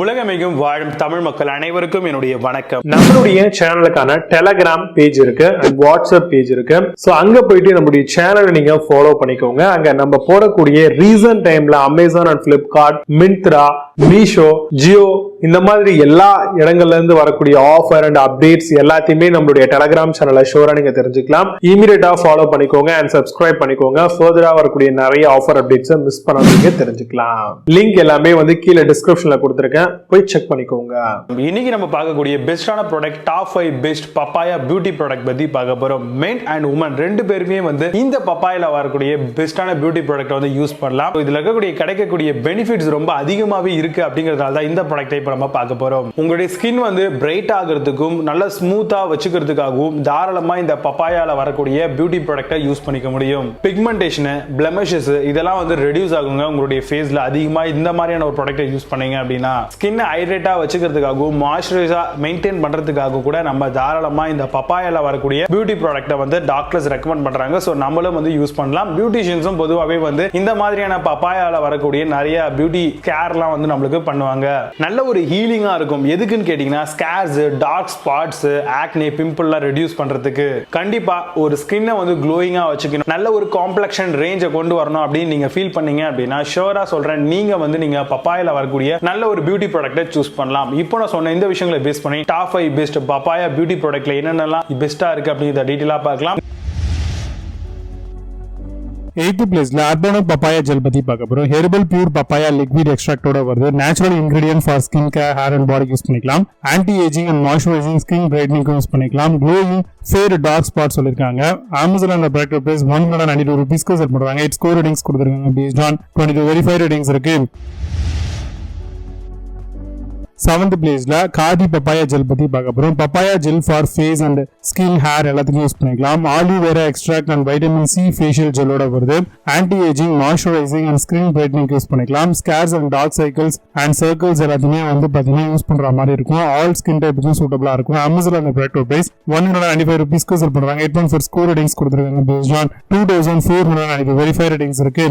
உலகமெங்கும் வாழும் தமிழ் மக்கள் அனைவருக்கும் என்னுடைய வணக்கம். நம்மளுடைய சேனலுக்கான டெலகிராம் பேஜ் இருக்கு அண்ட் வாட்ஸ்அப் பேஜ் இருக்கு. சோ அங்க போயிட்டு நம்மளுடைய சேனலை நீங்க ஃபாலோ பண்ணிக்கோங்க. அங்க நம்ம போடக்கூடிய ரீசன்ட் டைம்ல Amazon and Flipkart, Myntra, Meesho, Jio இந்த மாதிரி எல்லா இடங்கள்ல இருந்து வரக்கூடிய ஆஃபர் அண்ட் அப்டேட்ஸ் எல்லாத்தையுமே நம்மளுடைய டெலகிராம் சேனல்ல ஷோரா நீங்க தெரிஞ்சுக்கலாம். இமீடியட்டா ஃபாலோ பண்ணிக்கோங்க அண்ட் சப்ஸ்கிரைப் பண்ணிக்கோங்க. ஃபர்தரா வரக்கூடிய நிறைய ஆஃபர் அப்டேட்ஸ் மிஸ் பண்ணாதீங்க, தெரிஞ்சுக்கலாம். லிங்க் எல்லாமே கீழே டிஸ்கிரிப்ஷன்ல கொடுத்திருக்கேன், போய் செக் பண்ணிக்கோங்க. இன்னைக்கு நம்ம பார்க்கக்கூடிய பெஸ்டான product top 5 best papaya beauty product பத்தி பார்க்க போறோம். மென் அண்ட் உமன் ரெண்டு பேருமே இந்த பப்பாயால வரக்கூடிய பெஸ்டான பியூட்டி ப்ராடக்ட் யூஸ் பண்ணலாம். இதுல இருக்கக்கூடிய கிடைக்கக்கூடிய பெனிஃபிட்ஸ் ரொம்ப அதிகமாவே இருக்கு. அப்படிங்கறதால தான் இந்த ப்ராடக்ட்டை இப்ப நம்ம பார்க்க போறோம். உங்களுடைய ஸ்கின் பிரைட் ஆகிறதுக்கும் நல்ல ஸ்மூத்தா வச்சுக்கிறதுக்காகவும் தாராளமா இந்த பப்பாயால வரக்கூடிய பியூட்டி ப்ராடக்ட்டை யூஸ் பண்ணிக்க முடியும். பிக்மெண்டேஷன், பிளெமிஷஸ் இதெல்லாம் ரெடியூஸ் ஆகுங்க. உங்களுடைய ஃபேஸ்ல அதிகமா இந்த மாதிரியான ஒரு ப்ராடக்ட்டை யூஸ் பண்ணீங்க அப்படின்னா ஸ்கின் ஹைட்ரேட்டா வச்சுக்கிறதுக்காகவும் மாய்ஸ்சரைஸா மெயின்டைன் பண்றதுக்காக கூட நம்ம தாராளமா இந்த பப்பாயால வரக்கூடிய பியூட்டி ப்ராடக்ட்டை டாக்டர்ஸ் ரெக்கமெண்ட் பண்றாங்க. சோ நம்மளும் யூஸ் பண்ணலாம். பியூட்டிஷியன்ஸும் பொதுவாகவே இந்த மாதிரியான பப்பாயால வரக்கூடிய நிறைய பியூட்டி கேர்லாம் நம்மளுக்கு பண்ணுவாங்க. நல்ல ஒரு ஹீலிங்கா இருக்கும். எதுக்குன்னு கேட்டீங்கன்னா ஸ்கேர்ஸ், டார்க் ஸ்பாட்ஸ், ஆக்னே, பிம்பிள்லாம் ரெடியூஸ் பண்றதுக்கு கண்டிப்பா ஒரு ஸ்கின்னை க்ளோயிங்கா வச்சுக்கணும். நல்ல ஒரு காம்ப்ளெக்ஷன் ரேஞ்சை கொண்டு வரணும் அப்படின்னு நீங்க ஃபீல் பண்ணீங்க அப்படின்னா ஷோரா சொல்றேன், நீங்க பப்பாயால வரக்கூடிய நல்ல ஒரு பியூட்டி ப்ராடக்ட்டை சூஸ் பண்ணலாம். இப்போ நான் சொன்ன இந்த விஷயங்களை பேஸ் பண்ணி டாப் 5 பெஸ்ட் பப்பாயா பியூட்டி ப்ராடக்ட்ல என்னென்னலாம் பெஸ்டா இருக்கு அப்படிங்கறத டீடைலா பார்க்கலாம். 8th பிளேஸ்ல அர்பானிக் பப்பாயா ஜெல் பத்தி பார்க்க போறோம். ஹெர்பல் பியூர் பப்பாயா லிக்விட் எக்ஸ்ட்ராக்டோட வருது. Natural ingredient for skin care, hair and body use பண்ணிக்கலாம். Anti ageing and moisturising, skin brightening use பண்ணிக்கலாம். க்ளோயிங் ஃபேர் டார்க் ஸ்பாட் சொல்லிருக்காங்க. அமேசான் அந்த ப்ராடக்ட் பிரைஸ் 192 ரூபீஸ்க்கு செல் பண்றாங்க. இட்ஸ் ஸ்கோர் ரேட்டிங்ஸ் கொடுத்திருக்காங்க. Based on 22 verified ratings இருக்கு. 7th பிளேஸ்ல Khadi papaya gel பத்தி பார்க்க போறோம். Papaya gel for face and skin, hair எல்லாத்துக்கும் யூஸ் பண்ணிக்கலாம். Aloe vera extract and vitamin C facial ஜெல்லோட வருது. Anti ageing, moisturising and skin brightening use பண்ணிக்கலாம். Scars and dark cycles and circles எல்லாத்தையுமே பாத்தீங்கன்னா யூஸ் பண்ற மாதிரி இருக்கும். ஆல் ஸ்கின் டைப்புக்கும் சூட்டபிளா இருக்கும். அமேசான் அந்த ப்ராடக்ட் பிரைஸ் 195 ரூபீஸ்க்கு செல் பண்றாங்க. 8.4 ஸ்கோர் ரேட்டிங்ஸ் கொடுத்திருக்காங்க. பேஸ்ட் ஆன் 2490 வெரிஃபைட் ரேட்டிங்ஸ் இருக்கு.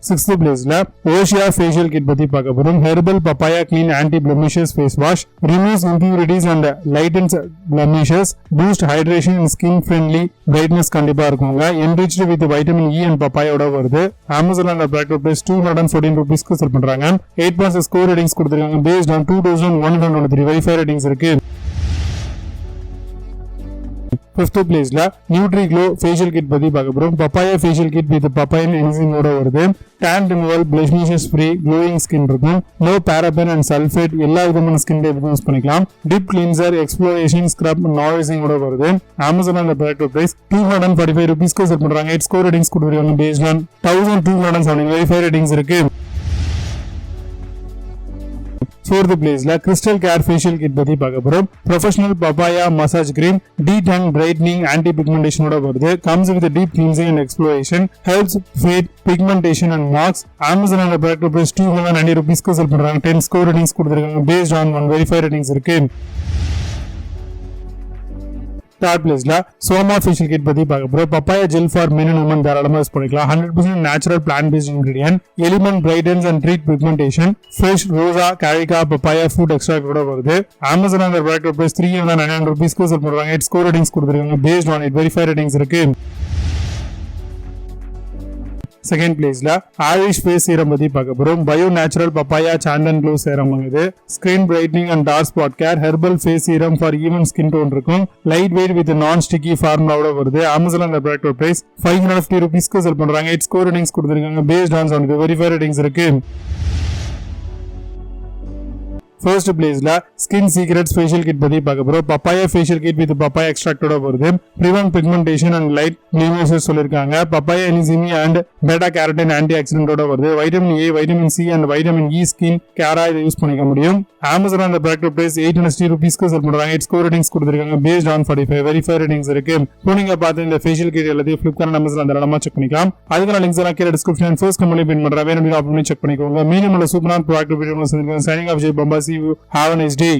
6th பிளேஸ்ல ஓஷியா ஃபேஷியல் கிட் பத்தி பார்க்க போறோம். Herbal papaya clean anti blemishes face wash removes impurities and lightens blemishes, boost hydration and skin friendly brightness கண்டிப்பா இருக்குங்க. Enriched with vitamin E and பப்பாயோட வருது. அமேசான் அந்த ப்ராடக்ட் பிரைஸ் 214 ரூபீஸ்க்கு செல் பண்றாங்க. 8.6 ஸ்கோர் ரேட்டிங்ஸ் கொடுத்திருக்காங்க. பேஸ்ட் ஆன் 2123 வெரிஃபைட் ரேட்டிங்ஸ் இருக்கு. 5th பிளேஸ்ல nutri glow facial kit பத்தி பார்க்க போறோம். Papaya facial kit with papain என்சைமோட வருது. Tan removal, blemishes free, glowing skin இருக்கும். நோ பாராபன் அண்ட் சல்ஃபேட், எல்லா விதமான ஸ்கின் டைப்புக்கும் யூஸ் பண்ணிக்கலாம். டிப் கிளீன்சர், எக்ஸ்ப்ளோரேஷன், ஸ்க்ரப், நாய்ஸிங்கோட வருது. அமேசான் அந்த ப்ராடக்ட் பிரைஸ் 245 ரூபீஸ்க்கு செல் பண்றாங்க. 8 ஸ்கோர் ரேட்டிங்ஸ் கொடுத்திருக்காங்க. பேஸ்ட் ஆன் 1270 வெரிஃபைட் ரேட்டிங்ஸ் இருக்கு. 4th பிளேஸ்ல கிறிஸ்டல் கேர் ஃபேஷியல் கிட் பத்தி பார்க்க போறோம். Professional papaya massage cream, detan brightening anti பிக்மெண்டேஷனோட வருது. Comes with deep cleansing and exploration, helps fade pigmentation and marks. Amazon அந்த ப்ராடக்ட் பிரைஸ் 290 ரூபீஸ்க்கு செல் பண்றாங்க. 10 ஸ்கோர் ரேட்டிங்ஸ் கொடுத்திருக்காங்க. பேஸ்ட் ஆன் 1 வெரிஃபைட் ரேட்டிங்ஸ் இருக்கு. 3rd பிளேஸ்ல சோமா ஃபேஷியல் கிட் பத்தி பார்க்க போறோம். Papaya gel for men and women தாராளமா யூஸ் பண்ணிக்கலாம். 100% natural plant based ingredient, element brightens and treat pigmentation, fresh Rosa காரிகா papaya food எக்ஸ்ட்ராக்டோட வருது. அமேசான் அந்த ப்ராடக்ட் பிரைஸ் 399 ரூபீஸ்க்கு செல் பண்றாங்க. 8 ஸ்கோர் ரேட்டிங்ஸ் கொடுத்திருக்காங்க. பேஸ்ட் ஆன் 8 வெரிஃபைட் ரேட்டிங்ஸ் இருக்கு. 2nd பிளேஸ்ல Ayush face serum பத்தி பார்க்க போறோம். Bio natural papaya chandan glow serum இது. Skin brightening and dark spot care, herbal face serum for even skin tone இருக்கும். Light weight with non sticky ஃபார்முலாவோட வருது. அமேசான் அந்த ப்ராடக்ட் பிரைஸ் 550 ரூபீஸ்க்கு செல் பண்றாங்க. 8 ஸ்கோர் ரேட்டிங்ஸ் கொடுத்திருக்காங்க. பேஸ்ட் ஆன் 70 வெரிஃபைட் ரேட்டிங்ஸ் இருக்கு. 1st பிளேஸ்ல skin secrets facial kit பத்தி பார்க்க போறோம். Papaya facial kit with papaya எக்ஸ்ட்ராக்டோட வருது. Prevent pigmentation and light blemishes சொல்லிருக்காங்க. Papaya enzyme and beta carotene anti ஆக்சிடென்டோட வருது. Vitamin A, vitamin C and vitamin E skin care இதை யூஸ் பண்ணிக்க முடியும். அமேசான் அந்த ப்ராடக்ட் பிரைஸ் 860 ரூபீஸ்க்கு செல் பண்றாங்க. 8 ஸ்கோர் ரேட்டிங்ஸ் கொடுத்திருக்காங்க. பேஸ்ட் ஆன் 45 வெரிஃபைட் ரேட்டிங்ஸ் இருக்கு. இப்போ நீங்க பார்த்து இந்த ஃபேஷியல் கிட் எல்லாத்தையும் பிளிப்கார்ட், அமேசான் தாராளமா செக் பண்ணிக்கலாம். அதுக்கான லிங்க்ஸ் எல்லாம் கீழே டிஸ்கிரிப்ஷன் ஃபர்ஸ்ட் கமெண்ட்ல பின் பண்றேன். வேணும் அப்படின்னு செக் பண்ணிக்கோங்க. மீண்டும் section. Saining off, Jay Bamba. See you. Have a nice day.